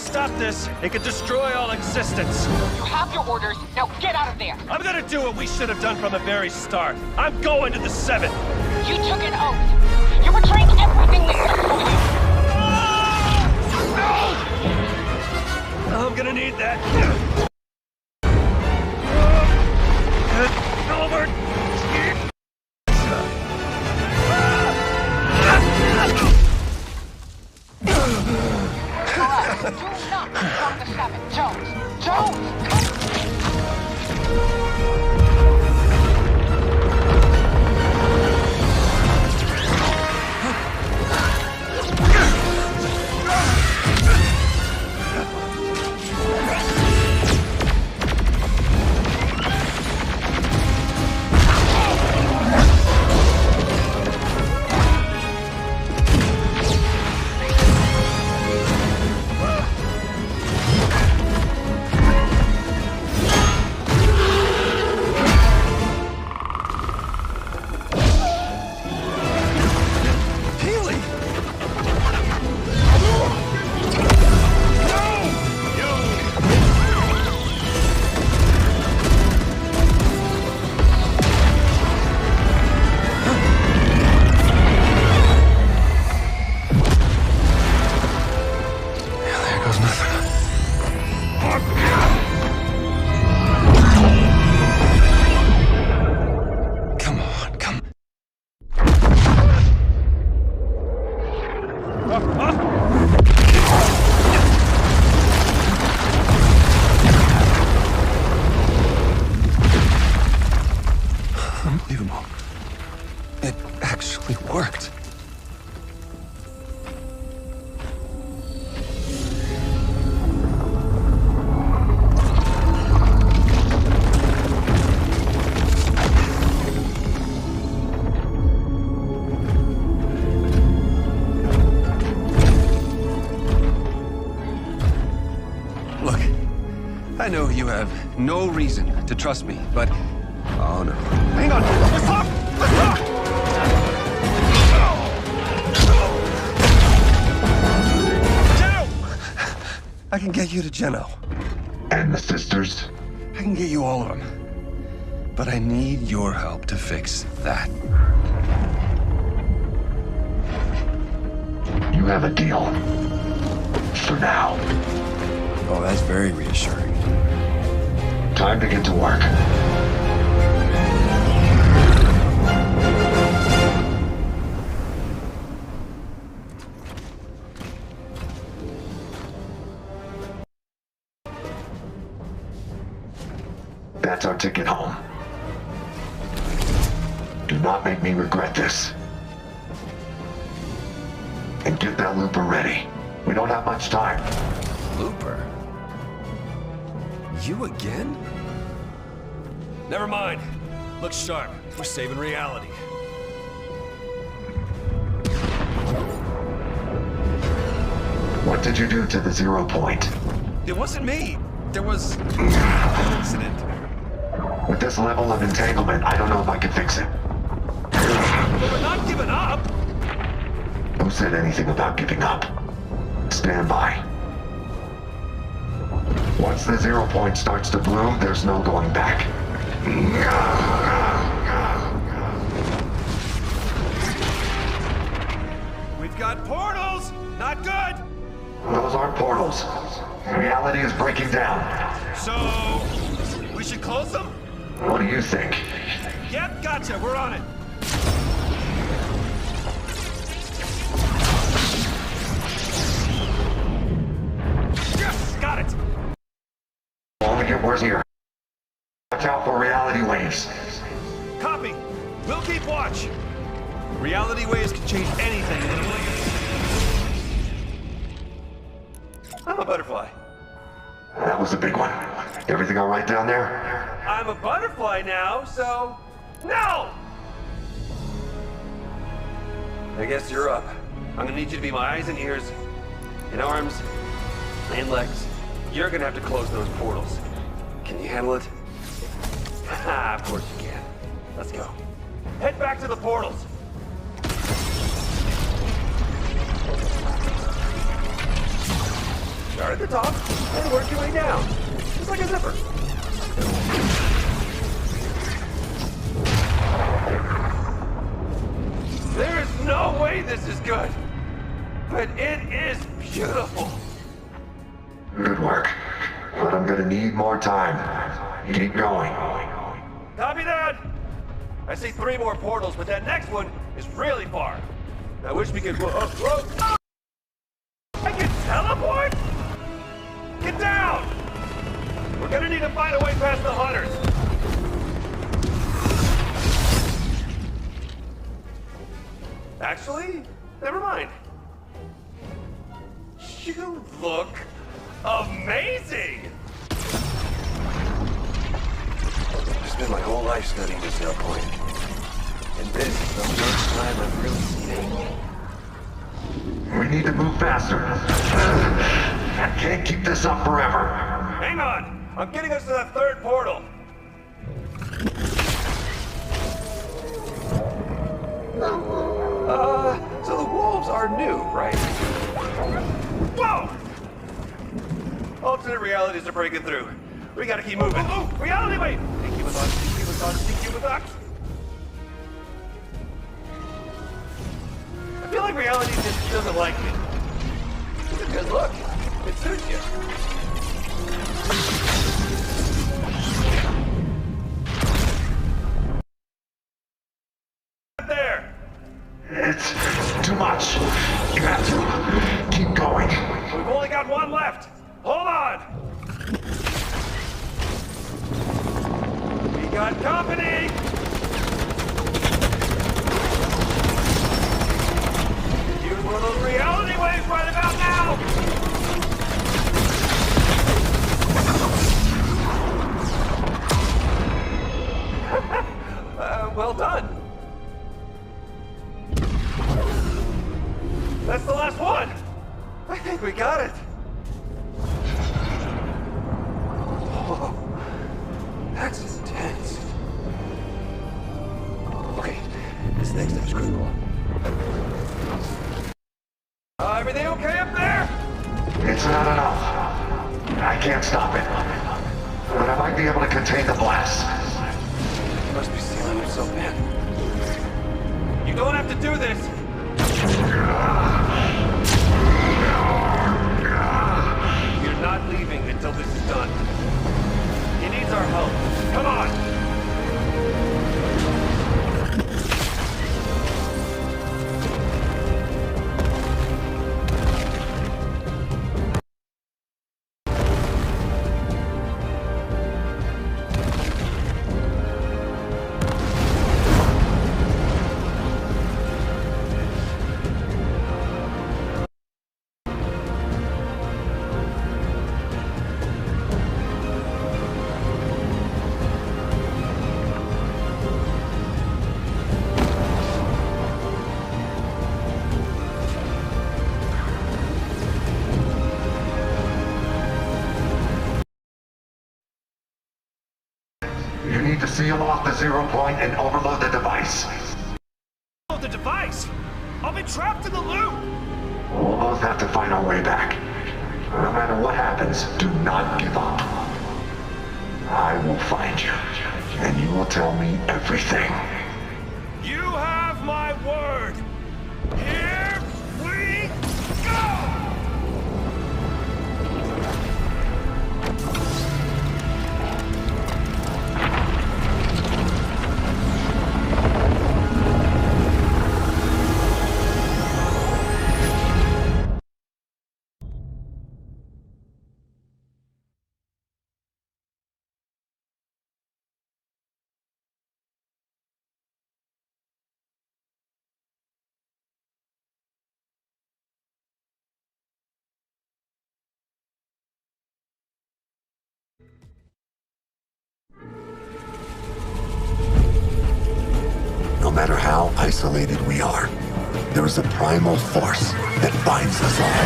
stop this, it could destroy all existence. You have your orders. Now get out of there. I'm gonna do what we should have done from the very start. I'm going to the 7th. You took an oath. You're betraying everything we stood for you. I'm gonna need that. Albert! Do not become the 7th. Jones! Jones! Unbelievable. It actually worked. Look, I know you have no reason to trust me, but... Oh, no. Hang on! Let's talk! Let's talk! Geno! I can get you to Geno. And the sisters? I can get you all of them. But I need your help to fix that. You have a deal. For now. Oh, that's very reassuring. Time to get to work. That's our ticket home. Do not make me regret this. And get that looper ready. We don't have much time. Looper? You again? Never mind. Look sharp. We're saving reality. What did you do to the 0 point? It wasn't me. There was an incident. With this level of entanglement, I don't know if I can fix it. But we're not giving up! Who said anything about giving up? Stand by. Once the 0 point starts to bloom, there's no going back. We've got portals! Not good! Those aren't portals. Reality is breaking down. So... we should close them? What do you think? Yep, gotcha. We're on it. Yes, got it. Only get worse here. Watch out for reality waves. Copy. We'll keep watch. Reality waves can change anything in a blink. I'm a butterfly. That was a big one. Everything all right down there? I'm a butterfly now, so... No! I guess you're up. I'm gonna need you to be my eyes and ears, and arms, and legs. You're gonna have to close those portals. Can you handle it? Haha, of course you can. Let's go. Head back to the portals. Start at the top and work your way down. Just like a zipper. There is no way this is good. But it is beautiful. Good work. But I'm gonna need more time. Keep going. Copy that! I see 3 more portals, but that next one is really far. I wish we could... Whoa. I can teleport? Get down! We're gonna need to find a way past the hunters. Actually, never mind. You look amazing! I've spent my whole life studying this Zero Point. And this is the first time I've really seen it. We need to move faster. I can't keep this up forever. Hang on! I'm getting us to that 3rd portal. So the wolves are new, right? Whoa! Alternate realities are breaking through. We gotta keep moving. Oh, reality, wait! Keep with us, keep with us, keep with us. I feel like reality just doesn't like me. It's a good look. It suits you. There! It's too much. You have to keep going. We've only got 1 left. Hold on! We got company! Use one of those reality waves right about now! Well done. That's the last one! I think we got it. Whoa. That's intense. Okay, this next step is critical. Everything okay up there? It's not enough. I can't stop it. But I might be able to contain the blast. He must be sealing himself in. You don't have to do this. You're not leaving until this is done. He needs our help. Come on! You need to seal off the 0 point and overload the device. Oh, the device! I'll be trapped in the loop! We'll both have to find our way back. No matter what happens, do not give up. I will find you, and you will tell me everything. You have my word! Here we go! No matter how isolated we are, there is a primal force that binds us all.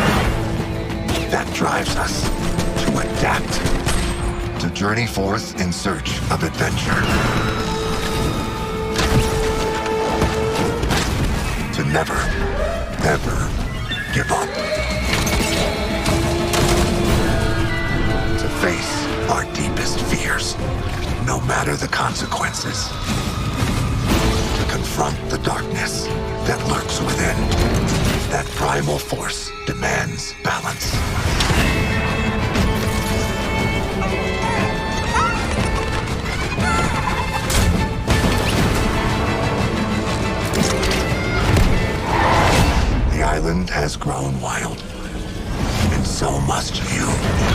That drives us to adapt, to journey forth in search of adventure. To never, ever give up. yours, no matter the consequences. To confront the darkness that lurks within. That primal force demands balance. The island has grown wild, and so must you.